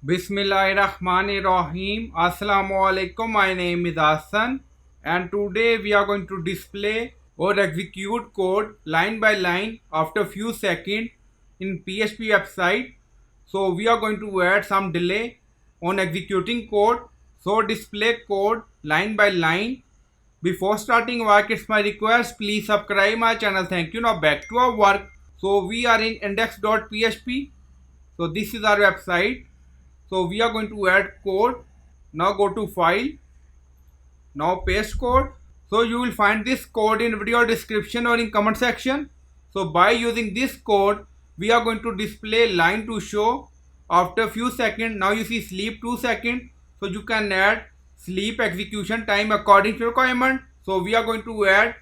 Bismillahirrahmanirrahim. Assalamu alaikum. My name is Hassan, and today we are going to display or execute code line by line after few seconds in PHP website. So we are going to add some delay on executing code. So display code line by line. Before starting work, it's my request, please subscribe my channel. Thank you. Now back to our work. So we are in index.php. So this is our website. So we are going to add code. Now go to file. Now paste code. So you will find this code in video description or in comment section. So by using this code, we are going to display line to show after few seconds. Now you see sleep 2 seconds. So you can add sleep execution time according to requirement. So we are going to add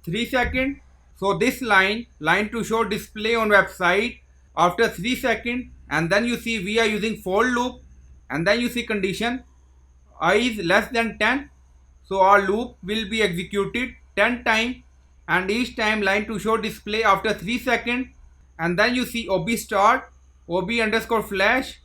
3 seconds. So this line to show display on website after 3 seconds, and then you see we are using for loop, and then you see condition I is less than 10. So our loop will be executed 10 times, and each time line to show display after 3 seconds, and then you see ob start, ob underscore flash,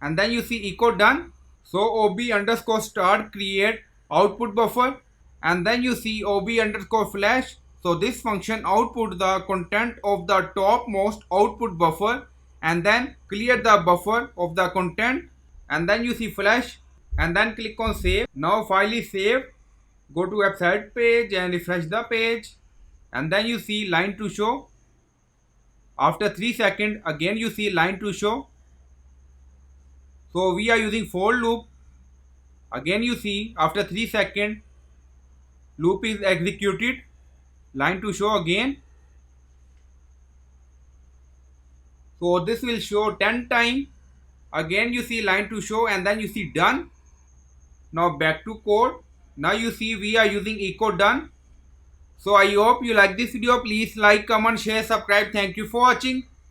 and then you see echo done. So ob underscore start create output buffer, and then you see ob underscore flash. So this function output the content of the topmost output buffer and then clear the buffer of the content, and then you see flash, and then click on save. Now file is saved. Go to website page and refresh the page, and then you see line to show after 3 seconds. Again you see line to show. So we are using for loop. Again you see after 3 seconds loop is executed, line to show again. So this will show 10 times. Again you see line to show, and then you see done. Now back to code. Now you see we are using echo done. So I hope you like this video. Please like, comment, share, subscribe. Thank you for watching.